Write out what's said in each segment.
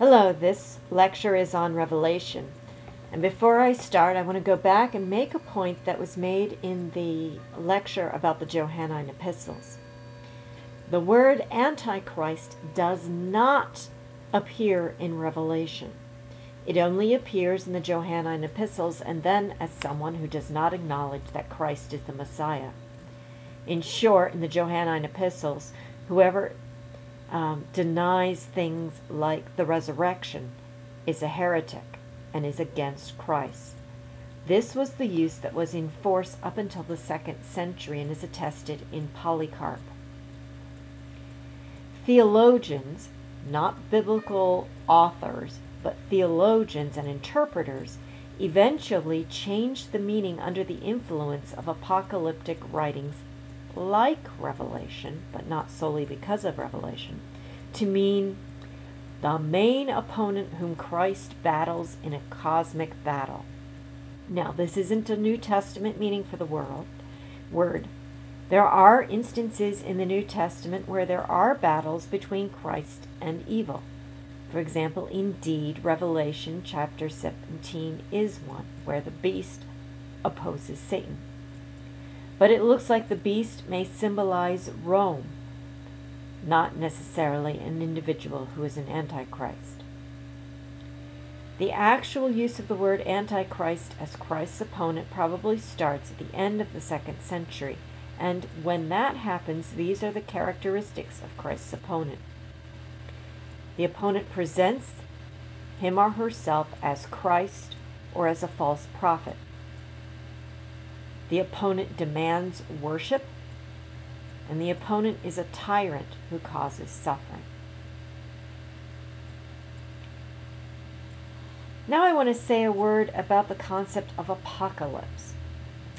Hello, this lecture is on Revelation. And before I start, I want to go back and make a point that was made in the lecture about the Johannine epistles. The word Antichrist does not appear in Revelation. It only appears in the Johannine epistles and then as someone who does not acknowledge that Christ is the Messiah. In short, in the Johannine epistles, whoever denies things like the resurrection is a heretic and is against Christ. This was the use that was in force up until the 2nd century and is attested in Polycarp. Theologians, not biblical authors, but theologians and interpreters, eventually changed the meaning under the influence of apocalyptic writings like Revelation, but not solely because of Revelation, to mean the main opponent whom Christ battles in a cosmic battle. Now, this isn't a New Testament meaning for the word. There are instances in the New Testament where there are battles between Christ and evil. For example, indeed, Revelation chapter 17 is one, where the beast opposes Satan. But it looks like the beast may symbolize Rome, not necessarily an individual who is an antichrist. The actual use of the word antichrist as Christ's opponent probably starts at the end of the 2nd century, and when that happens, these are the characteristics of Christ's opponent. The opponent presents him or herself as Christ or as a false prophet. The opponent demands worship, and the opponent is a tyrant who causes suffering. Now I want to say a word about the concept of apocalypse.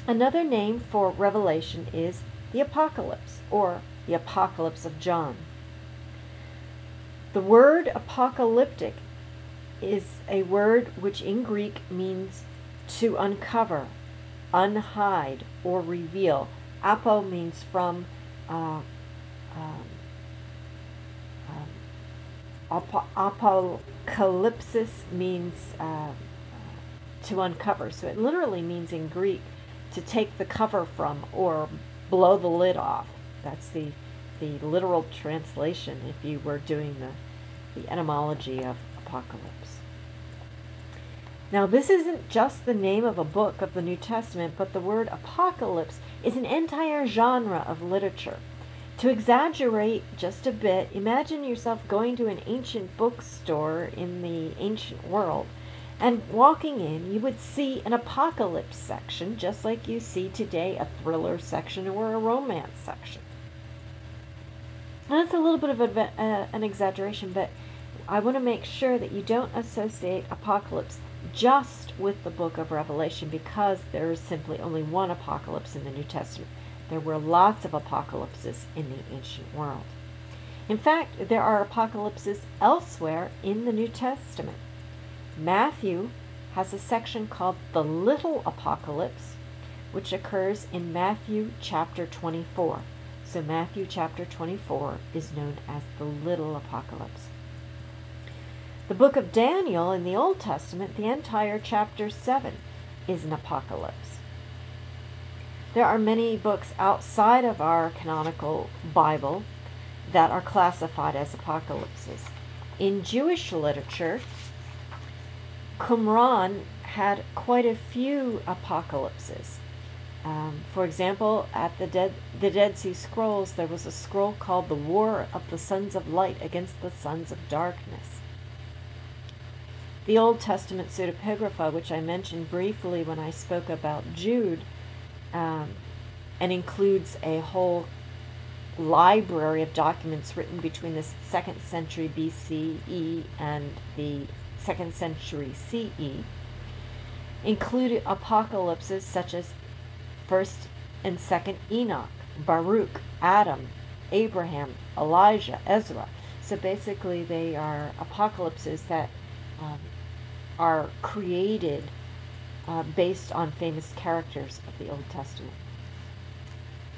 Another name for Revelation is the Apocalypse, or the Apocalypse of John. The word apocalyptic is a word which in Greek means to uncover, unhide, or reveal. Apo means from, apocalypsis means to uncover. So it literally means in Greek to take the cover from or blow the lid off. That's the literal translation if you were doing the etymology of apocalypse. Now, this isn't just the name of a book of the New Testament, but the word apocalypse is an entire genre of literature. To exaggerate just a bit, imagine yourself going to an ancient bookstore in the ancient world, and walking in, you would see an apocalypse section, just like you see today a thriller section or a romance section. Now, that's a little bit of an exaggeration, but I want to make sure that you don't associate apocalypse just with the book of Revelation, because there is simply only one apocalypse in the New Testament. There were lots of apocalypses in the ancient world. In fact, there are apocalypses elsewhere in the New Testament. Matthew has a section called the Little Apocalypse, which occurs in Matthew chapter 24. So Matthew chapter 24 is known as the Little Apocalypse. The book of Daniel in the Old Testament, the entire chapter 7 is an apocalypse. There are many books outside of our canonical Bible that are classified as apocalypses. In Jewish literature, Qumran had quite a few apocalypses. For example, at the Dead Sea Scrolls, there was a scroll called the War of the Sons of Light against the Sons of Darkness. The Old Testament pseudepigrapha, which I mentioned briefly when I spoke about Jude, and includes a whole library of documents written between the 2nd century BCE and the 2nd century CE, include apocalypses such as 1st and 2nd Enoch, Baruch, Adam, Abraham, Elijah, Ezra. So basically they are apocalypses that are created based on famous characters of the Old Testament.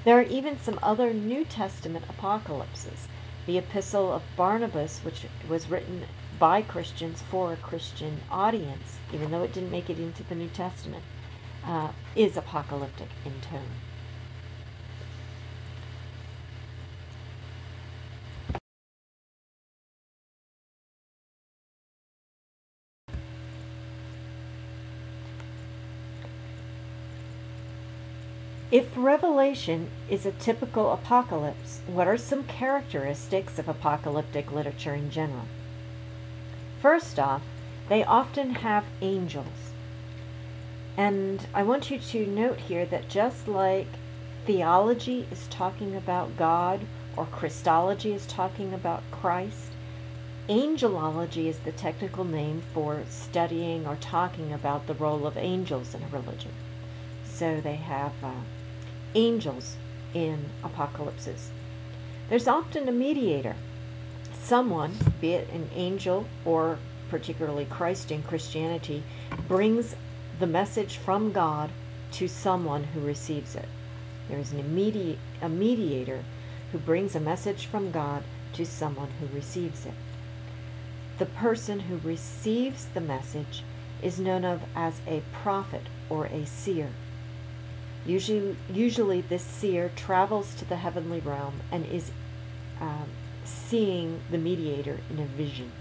There are even some other New Testament apocalypses. The Epistle of Barnabas, which was written by Christians for a Christian audience, even though it didn't make it into the New Testament, is apocalyptic in tone. If Revelation is a typical apocalypse, what are some characteristics of apocalyptic literature in general? First off, they often have angels. And I want you to note here that just like theology is talking about God or Christology is talking about Christ, angelology is the technical name for studying or talking about the role of angels in a religion. So they have angels in apocalypses. There's often a mediator. Someone, be it an angel or particularly Christ in Christianity, brings the message from God to someone who receives it. There is a mediator who brings a message from God to someone who receives it. The person who receives the message is known of as a prophet or a seer. Usually this seer travels to the heavenly realm and is seeing the mediator in a vision.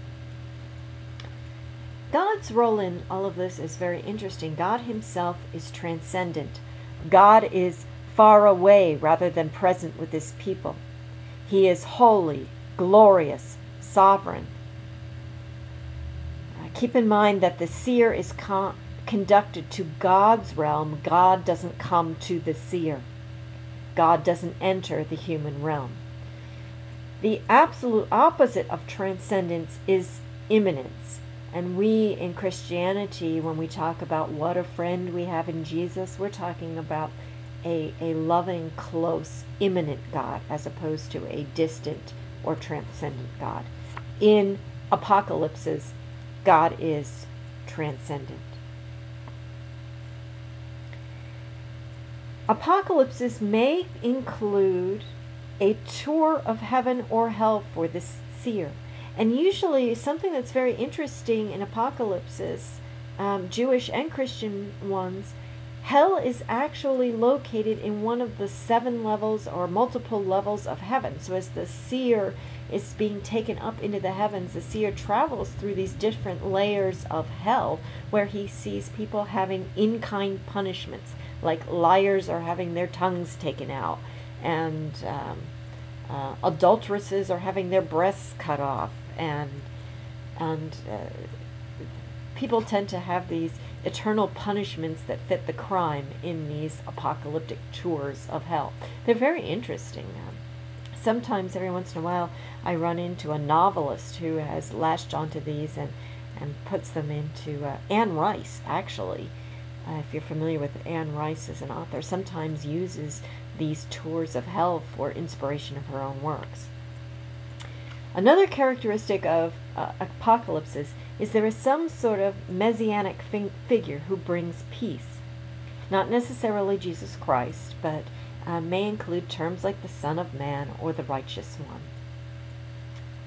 God's role in all of this is very interesting. God himself is transcendent. God is far away rather than present with his people. He is holy, glorious, sovereign. Keep in mind that the seer is conducted to God's realm. God doesn't come to the seer. God doesn't enter the human realm. The absolute opposite of transcendence is immanence. And we in Christianity, when we talk about what a friend we have in Jesus, we're talking about a loving, close, immanent God as opposed to a distant or transcendent God. In apocalypses, God is transcendent. Apocalypses may include a tour of heaven or hell for the seer. And usually something that's very interesting in apocalypses, Jewish and Christian ones, hell is actually located in one of the 7 levels or multiple levels of heaven. So as the seer is being taken up into the heavens, the seer travels through these different layers of hell where he sees people having in-kind punishments, like liars are having their tongues taken out, and adulteresses are having their breasts cut off, and people tend to have these eternal punishments that fit the crime in these apocalyptic tours of hell. They're very interesting. Sometimes, every once in a while, I run into a novelist who has latched onto these and puts them into Anne Rice, actually. If you're familiar with Anne Rice as an author, sometimes uses these tours of hell for inspiration of her own works. Another characteristic of apocalypses is there is some sort of messianic figure who brings peace. Not necessarily Jesus Christ, but may include terms like the Son of Man or the Righteous One.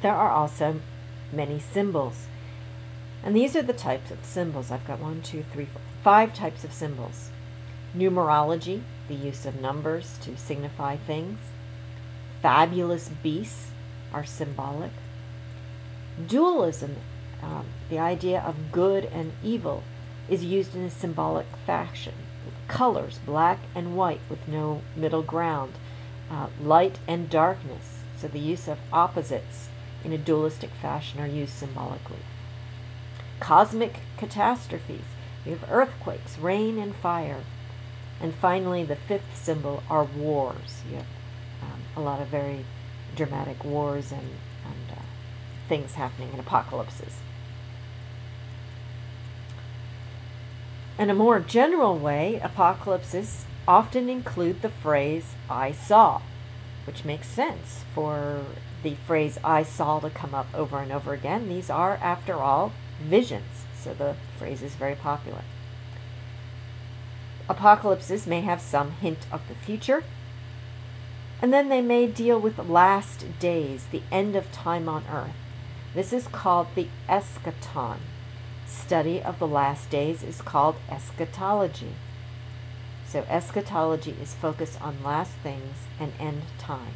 There are also many symbols. And these are the types of symbols. I've got 5 types of symbols. Numerology, the use of numbers to signify things. Fabulous beasts are symbolic. Dualism, the idea of good and evil, is used in a symbolic fashion. Colors, black and white with no middle ground. Light and darkness, so the use of opposites in a dualistic fashion are used symbolically. Cosmic catastrophes, we have earthquakes, rain and fire. And finally, the 5th symbol are wars. You have a lot of very dramatic wars and things happening in apocalypses. In a more general way, apocalypses often include the phrase, "I saw," which makes sense for the phrase "I saw" to come up over and over again. These are, after all, visions, so the phrase is very popular. Apocalypses may have some hint of the future, and then they may deal with the last days, the end of time on earth. This is called the eschaton. Study of the last days is called eschatology. So eschatology is focused on last things and end time.